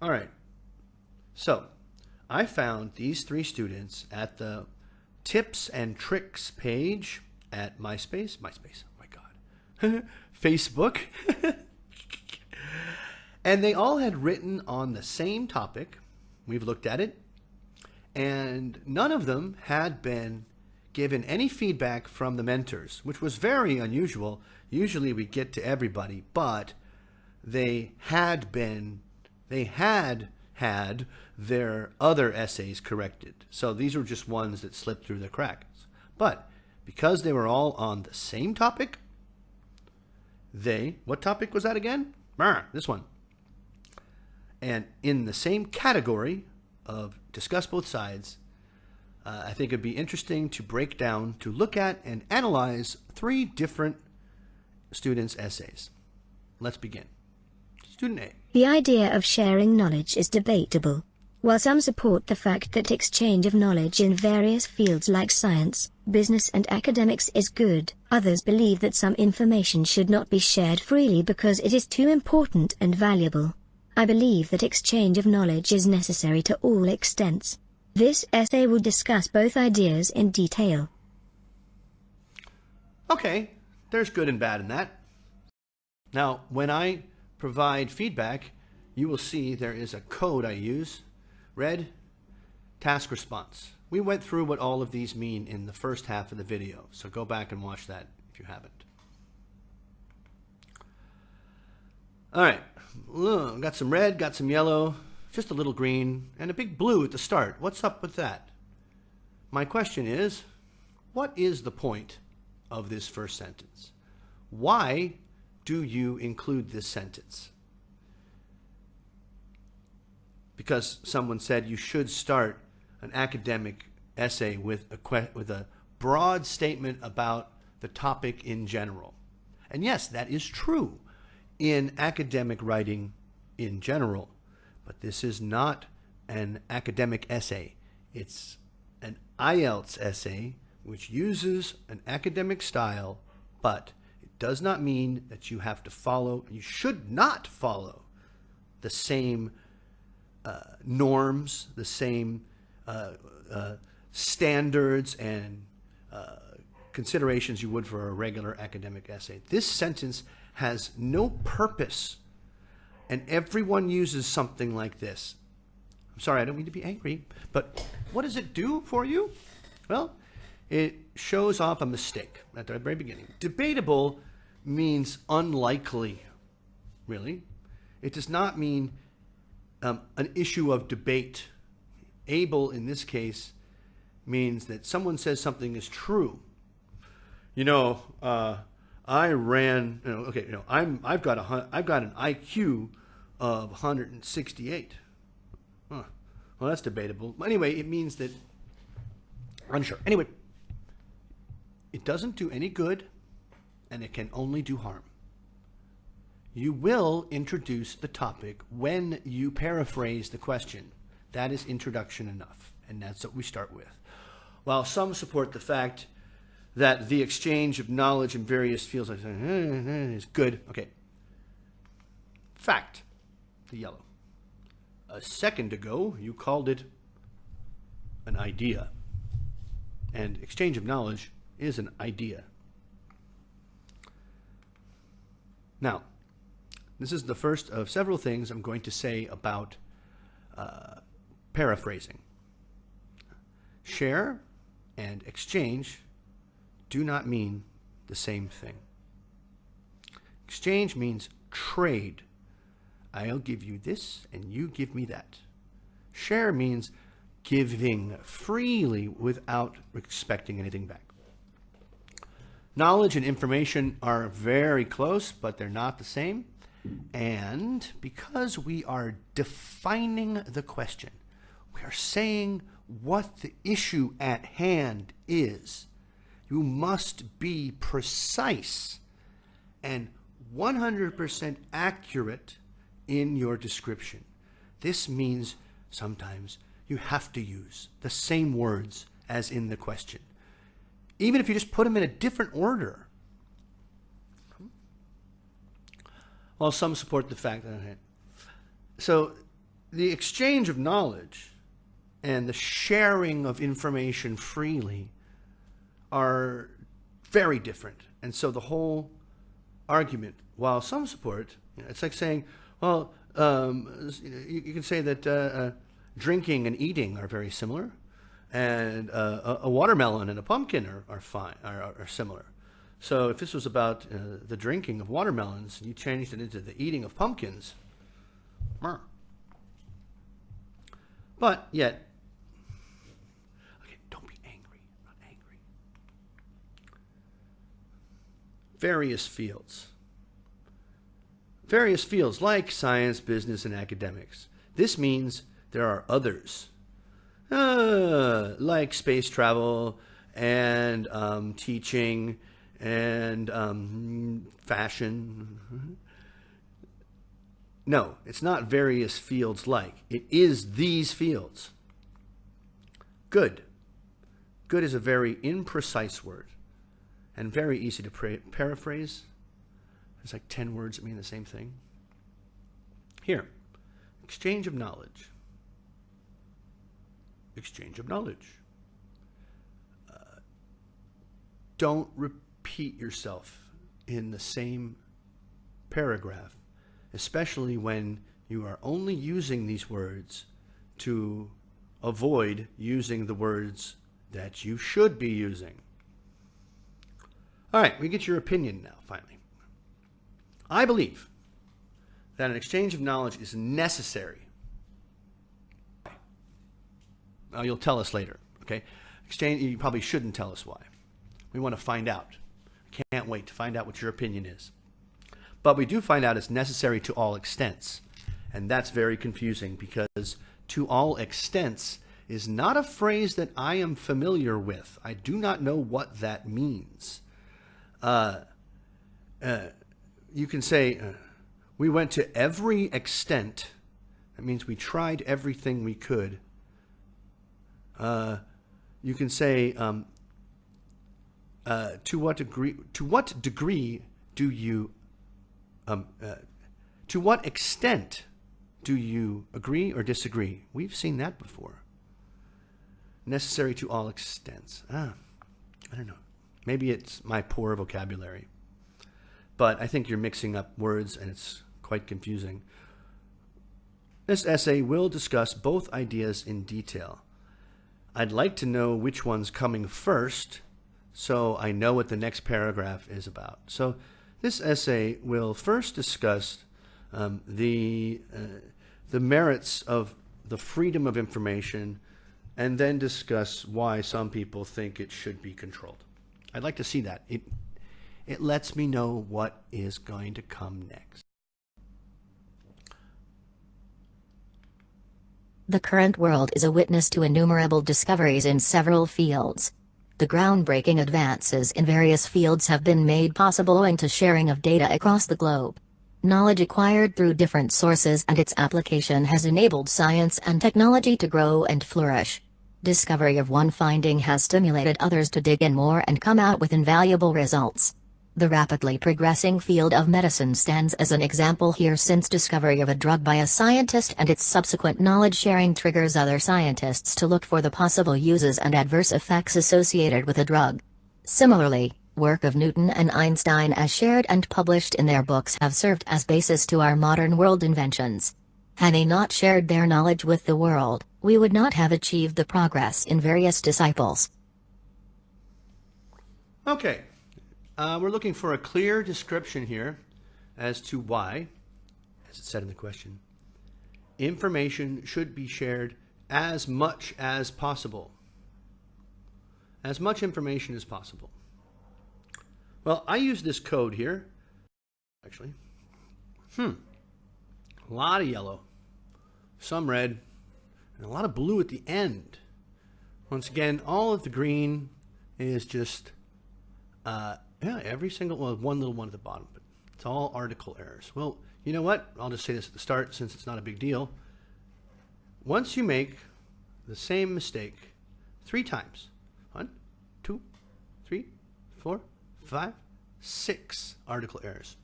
All right. So I found these three students at the tips and tricks page at MySpace. Oh my God. Facebook. And they all had written on the same topic. We've looked at it. And none of them had been given any feedback from the mentors, which was very unusual. Usually we get to everybody, but they had had their other essays corrected. So these were just ones that slipped through the cracks. But because they were all on the same topic, what topic was that again? This one. And in the same category of discuss both sides, I think it'd be interesting to break down, to look at and analyze three different students' essays. Let's begin. Student A. The idea of sharing knowledge is debatable. While some support the fact that exchange of knowledge in various fields like science, business and academics is good, others believe that some information should not be shared freely because it is too important and valuable. I believe that exchange of knowledge is necessary to all extents. This essay will discuss both ideas in detail. Okay, there's good and bad in that. Now, when I provide feedback, you will see there is a code I use. Red, task response. We went through what all of these mean in the first half of the video, so go back and watch that if you haven't. All right, got some red, got some yellow, just a little green, and a big blue at the start. What's up with that? My question is, what is the point of this first sentence? Why do you include this sentence? Because someone said you should start an academic essay with a broad statement about the topic in general. And yes, that is true in academic writing in general, but this is not an academic essay. It's an IELTS essay which uses an academic style, but it does not mean that you have to follow, you should not follow the same norms, the same standards and considerations you would for a regular academic essay. This sentence has no purpose, and everyone uses something like this. I'm sorry, I don't mean to be angry, but what does it do for you? Well, it shows off a mistake at the very beginning. Debatable means unlikely, really. It does not mean an issue of debate. Able, in this case, means that someone says something is true. I ran. I've got an IQ of 168. Huh. Well, that's debatable. Anyway, it means that unsure. Anyway, it doesn't do any good, and it can only do harm. You will introduce the topic when you paraphrase the question. That is introduction enough, and that's what we start with. While some support the fact that the exchange of knowledge in various fields is good. Okay. Fact, the yellow. A second ago, you called it an idea. And exchange of knowledge is an idea. Now, this is the first of several things I'm going to say about paraphrasing. Share and exchange do not mean the same thing. Exchange means trade. I'll give you this and you give me that. Share means giving freely without expecting anything back. Knowledge and information are very close, but they're not the same. And because we are defining the question, we are saying what the issue at hand is. You must be precise and 100% accurate in your description. This means sometimes you have to use the same words as in the question, even if you just put them in a different order. Well, some support the fact that... So the exchange of knowledge and the sharing of information freely are very different. And so the whole argument, while some support, it's like saying, well, you can say that drinking and eating are very similar, and a watermelon and a pumpkin are similar. So if this was about the drinking of watermelons, and you changed it into the eating of pumpkins, but yet, okay, don't be angry. I'm not angry. Various fields. Various fields like science, business, and academics. This means there are others, like space travel and teaching and fashion. No, it's not various fields like. It is these fields. Good. Good is a very imprecise word and very easy to paraphrase. There's like 10 words that mean the same thing. Here, exchange of knowledge. Exchange of knowledge. Don't repeat yourself in the same paragraph, especially when you are only using these words to avoid using the words that you should be using. All right, we get your opinion now, finally. I believe that an exchange of knowledge is necessary. You'll tell us later, okay? You probably shouldn't tell us why. We want to find out. Can't wait to find out what your opinion is. But we do find out it's necessary to all extents. And that's very confusing because to all extents is not a phrase that I am familiar with. I do not know what that means. You can say, we went to every extent. That means we tried everything we could. You can say, to what degree do you, to what extent do you agree or disagree? We've seen that before. Necessary to all extents. I don't know. Maybe it's my poor vocabulary. But I think you're mixing up words and it's quite confusing. This essay will discuss both ideas in detail. I'd like to know which one's coming first so I know what the next paragraph is about. So this essay will first discuss the merits of the freedom of information and then discuss why some people think it should be controlled. I'd like to see that. It lets me know what is going to come next. The current world is a witness to innumerable discoveries in several fields. The groundbreaking advances in various fields have been made possible owing to sharing of data across the globe. Knowledge acquired through different sources and its application has enabled science and technology to grow and flourish. Discovery of one finding has stimulated others to dig in more and come out with invaluable results. The rapidly progressing field of medicine stands as an example here, since discovery of a drug by a scientist and its subsequent knowledge sharing triggers other scientists to look for the possible uses and adverse effects associated with a drug. Similarly, work of Newton and Einstein as shared and published in their books have served as basis to our modern world inventions. Had they not shared their knowledge with the world, we would not have achieved the progress in various disciples. Okay. We're looking for a clear description here as to why, as it said in the question, information should be shared as much as possible. As much information as possible. Well, I use this code here, actually. A lot of yellow, some red, and a lot of blue at the end. Once again, all of the green is just every single one little one at the bottom, but it's all article errors. Well, you know what? I'll just say this at the start since it's not a big deal. Once you make the same mistake 3 times, 1, 2, 3, 4, 5, 6 article errors.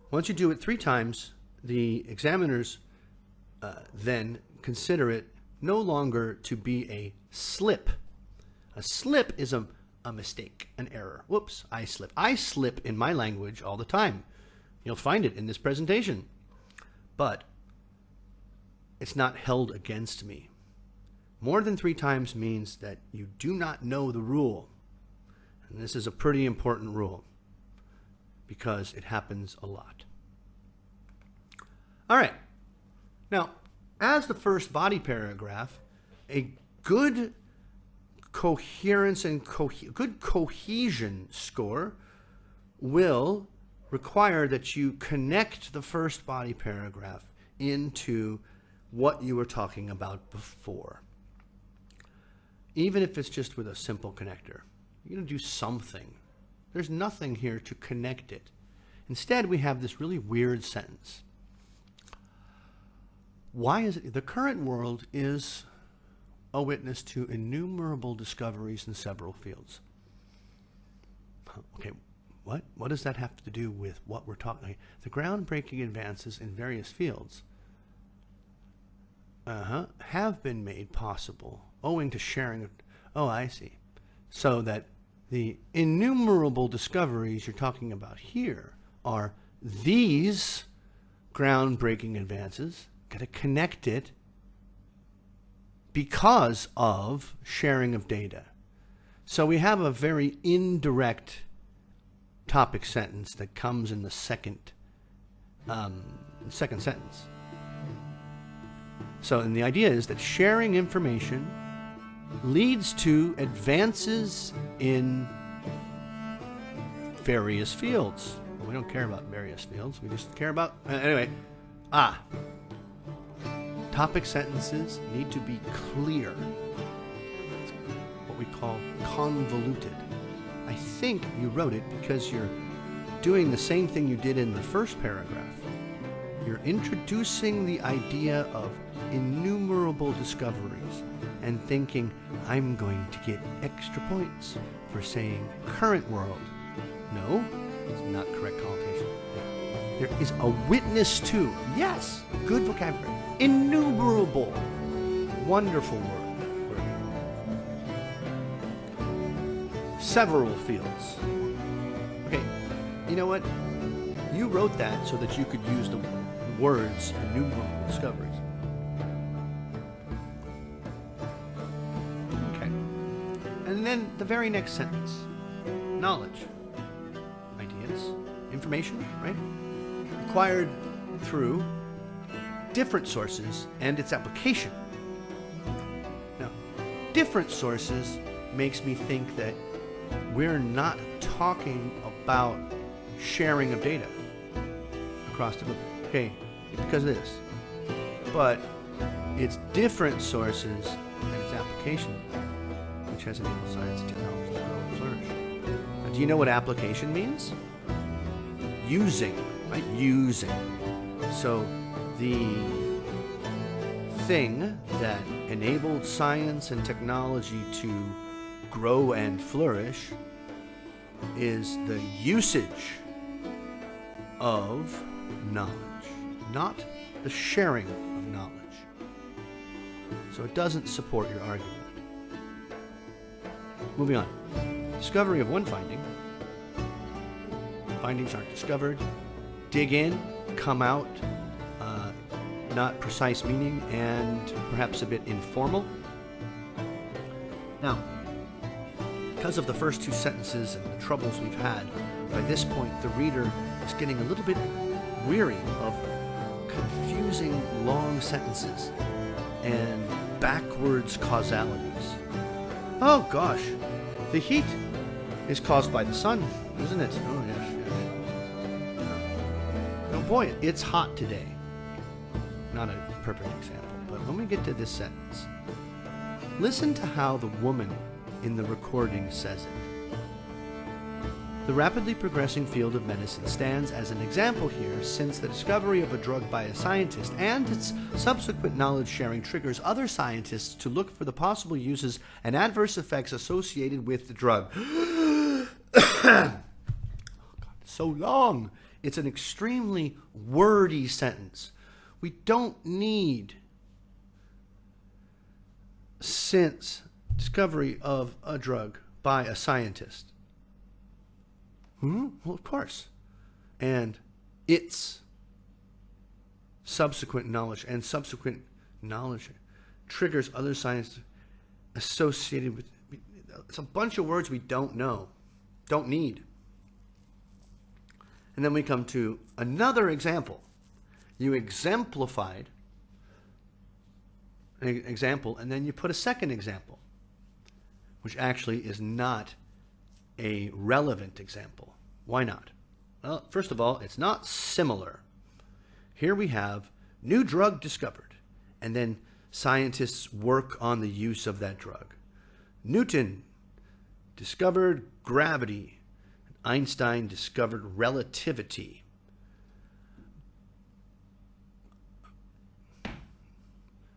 Once you do it 3 times, the examiners then consider it no longer to be a slip. A slip is a mistake, an error. Whoops, I slip. I slip in my language all the time. You'll find it in this presentation. But it's not held against me. More than 3 times means that you do not know the rule. And this is a pretty important rule because it happens a lot. All right. Now, as the first body paragraph, a good coherence and good cohesion score will require that you connect the first body paragraph into what you were talking about before. Even if it's just with a simple connector. You're going to do something. There's nothing here to connect it. Instead, we have this really weird sentence. Why is it? The current world is a witness to innumerable discoveries in several fields. Okay, what? What does that have to do with what we're talking about? The groundbreaking advances in various fields have been made possible owing to sharing of, oh, I see. So that the innumerable discoveries you're talking about here are these groundbreaking advances. Got to connect it because of sharing of data. So we have a very indirect topic sentence that comes in the second sentence. So, and the idea is that sharing information leads to advances in various fields. We don't care about various fields. We just care about, anyway, topic sentences need to be clear. It's what we call convoluted. I think you wrote it because you're doing the same thing you did in the first paragraph. You're introducing the idea of innumerable discoveries and thinking, I'm going to get extra points for saying current world. No, it's not correct connotation. There is a witness to, yes, good vocabulary, innumerable, wonderful word. Several fields. Okay, you know what? You wrote that so that you could use the words innumerable discoveries. Okay. And then the very next sentence. Knowledge. Ideas. Information, right? Acquired through different sources and its application. Now, different sources makes me think that we're not talking about sharing of data across the globe. Okay, because of this. But it's different sources and its application, which has enabled science and technology to grow and flourish. Now, do you know what application means? Using, right? Using. So the thing that enabled science and technology to grow and flourish is the usage of knowledge, not the sharing of knowledge. So it doesn't support your argument. Moving on. Discovery of one finding. Findings aren't discovered. Dig in, come out, not precise meaning, and perhaps a bit informal. Now, because of the first 2 sentences and the troubles we've had, by this point the reader is getting a little bit weary of confusing long sentences and backwards causalities. Oh gosh, the heat is caused by the sun, isn't it? Oh yes, yes. Oh boy, it's hot today. Not a perfect example, but when we get to this sentence, listen to how the woman in the recording says it. The rapidly progressing field of medicine stands as an example here, since the discovery of a drug by a scientist and its subsequent knowledge sharing triggers other scientists to look for the possible uses and adverse effects associated with the drug. Oh God, so long. It's an extremely wordy sentence We don't need, since discovery of a drug by a scientist. Well, of course. And its subsequent knowledge triggers other science associated with. It's a bunch of words we don't know, don't need. And then we come to another example. You exemplified an example, and then you put a second example, which actually is not a relevant example. Why not? Well, first of all, it's not similar. Here we have new drug discovered, and then scientists work on the use of that drug. Newton discovered gravity. Einstein discovered relativity.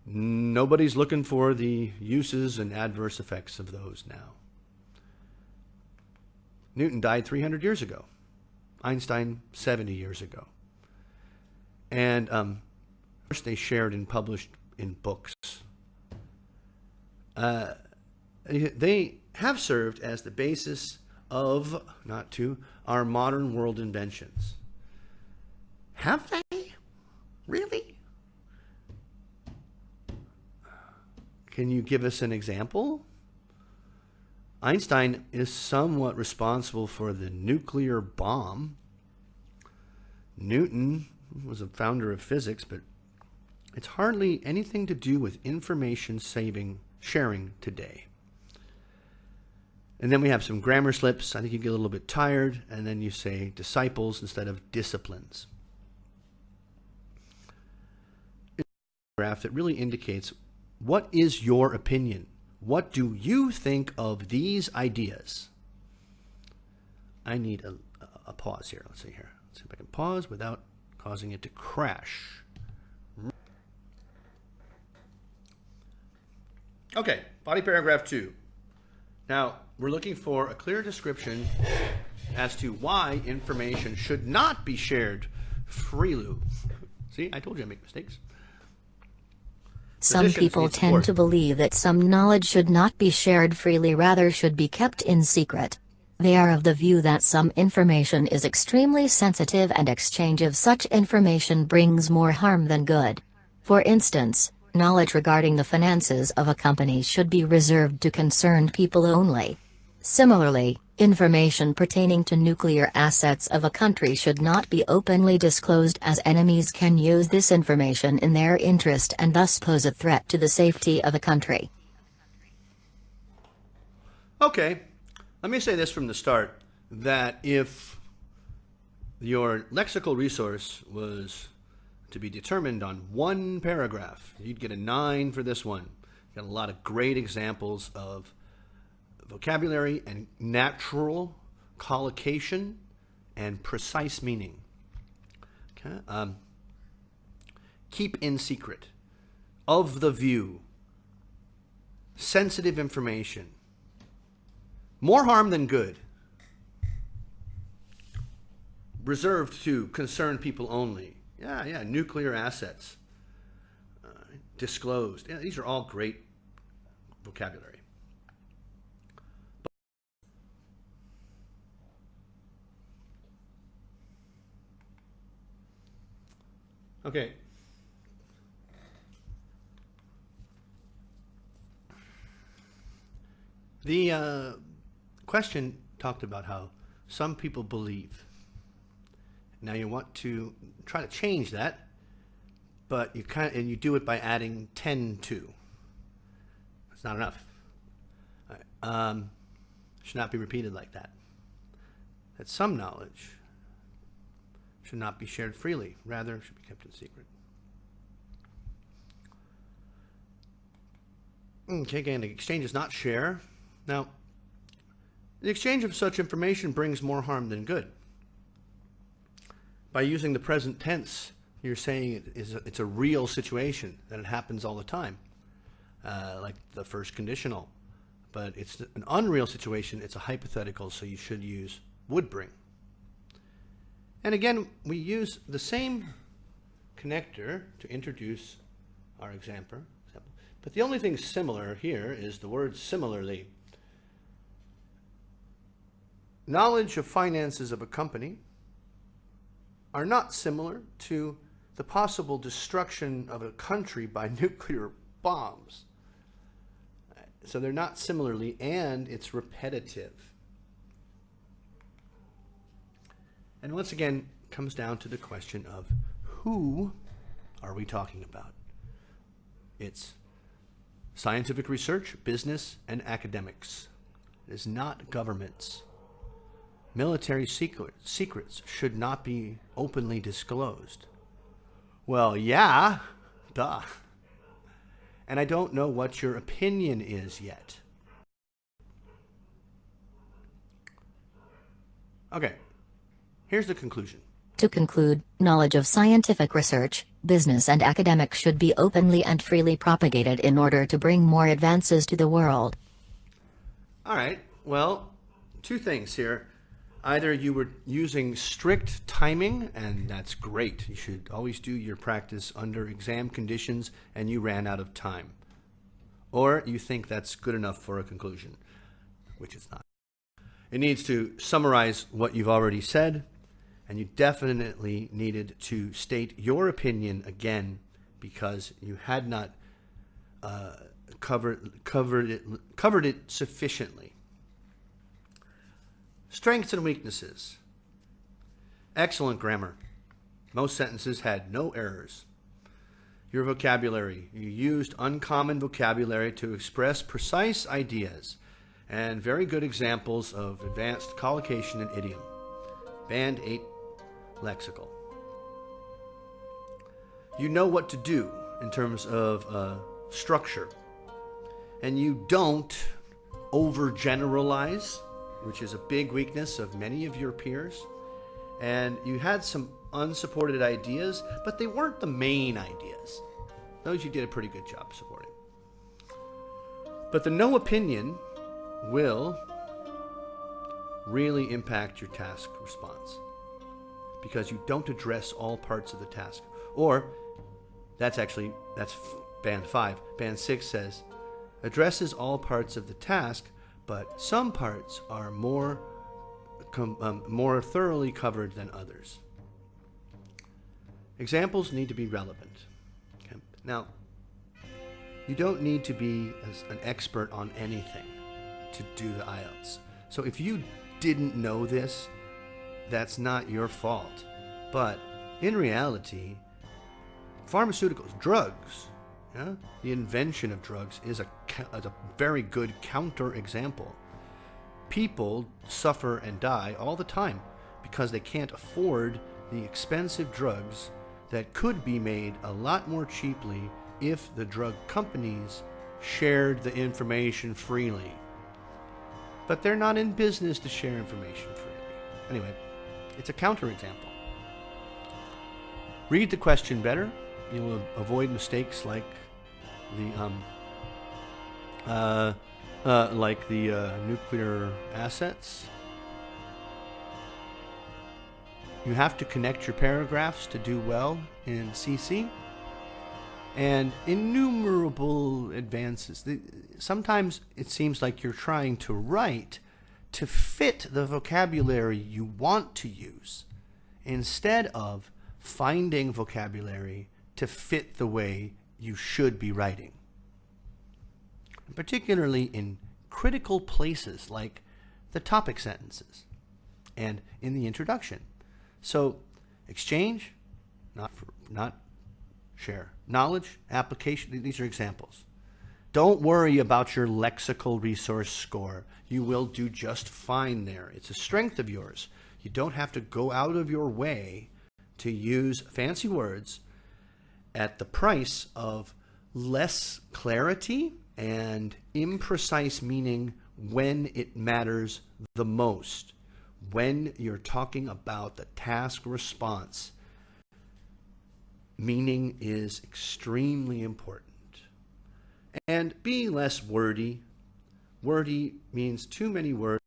Nobody's looking for the uses and adverse effects of those now. Newton died 300 years ago. Einstein 70 years ago. And first they shared and published in books. They have served as the basis of, not to, our modern world inventions. Have they? Really? Can you give us an example? Einstein is somewhat responsible for the nuclear bomb. Newton was a founder of physics, but it's hardly anything to do with information sharing today. And then we have some grammar slips. I think you get a little bit tired, and then you say disciples instead of disciplines. It's a graph that really indicates, what is your opinion? What do you think of these ideas? I need a pause here. Let's see here. Let's see if I can pause without causing it to crash. Okay, body paragraph 2. Now, we're looking for a clear description as to why information should not be shared freely. See, I told you I make mistakes. Some people tend to believe that some knowledge should not be shared freely, rather should be kept in secret. They are of the view that some information is extremely sensitive and exchange of such information brings more harm than good. For instance, knowledge regarding the finances of a company should be reserved to concerned people only. Similarly, information pertaining to nuclear assets of a country should not be openly disclosed, as enemies can use this information in their interest and thus pose a threat to the safety of a country. Okay, let me say this from the start, that if your lexical resource was to be determined on one paragraph, you'd get a 9 for this one. Got a lot of great examples of vocabulary and natural collocation and precise meaning. Okay. Keep in secret, of the view, sensitive information, more harm than good, reserved to concerned people only. Yeah, nuclear assets, disclosed. Yeah, these are all great vocabulary. Okay. The question talked about how some people believe. Now you want to try to change that, but you do it by adding 10 to. That's not enough. All right. Should not be repeated like that. That some knowledge should not be shared freely, rather should be kept in secret. Okay, again, the exchange is not share. Now, the exchange of such information brings more harm than good. By using the present tense, you're saying it's a real situation, that it happens all the time, like the first conditional. But it's an unreal situation, it's a hypothetical, so you should use would bring. And again, we use the same connector to introduce our example. But the only thing similar here is the word similarly. Knowledge of finances of a company are not similar to the possible destruction of a country by nuclear bombs. So they're not similarly, and it's repetitive. And once again, comes down to the question of who are we talking about? It's scientific research, business, and academics. It is not governments. Military secrets should not be openly disclosed. Well, yeah, duh. And I don't know what your opinion is yet. Okay, here's the conclusion. To conclude, knowledge of scientific research, business and academics should be openly and freely propagated in order to bring more advances to the world. All right, well, two things here. Either you were using strict timing, and that's great. You should always do your practice under exam conditions, and you ran out of time. Or you think that's good enough for a conclusion, which it's not. It needs to summarize what you've already said, and you definitely needed to state your opinion again because you had not covered it sufficiently. Strengths and weaknesses. Excellent grammar. Most sentences had no errors. Your vocabulary. You used uncommon vocabulary to express precise ideas and very good examples of advanced collocation and idiom. Band 8 lexical. You know what to do in terms of structure. And you don't overgeneralize, which is a big weakness of many of your peers. And you had some unsupported ideas, but they weren't the main ideas. Those you did a pretty good job supporting. But the no opinion will really impact your task response because you don't address all parts of the task. Or that's band 5. Band 6 says addresses all parts of the task, but some parts are more thoroughly covered than others. Examples need to be relevant. Okay. Now, you don't need to be an expert on anything to do the IELTS. So if you didn't know this, that's not your fault. But in reality, pharmaceuticals, drugs, the invention of drugs is a very good counterexample. People suffer and die all the time because they can't afford the expensive drugs that could be made a lot more cheaply if the drug companies shared the information freely. But they're not in business to share information freely. Anyway, it's a counterexample. Read the question better. You'll avoid mistakes like the nuclear assets. You have to connect your paragraphs to do well in CC. And innumerable advances. Sometimes it seems like you're trying to write to fit the vocabulary you want to use instead of finding vocabulary to fit the way you should be writing. Particularly in critical places like the topic sentences and in the introduction. So exchange, not share. Knowledge, application, these are examples. Don't worry about your lexical resource score. You will do just fine there. It's a strength of yours. You don't have to go out of your way to use fancy words at the price of less clarity and imprecise meaning when it matters the most. When you're talking about the task response, meaning is extremely important. And be less wordy. Wordy means too many words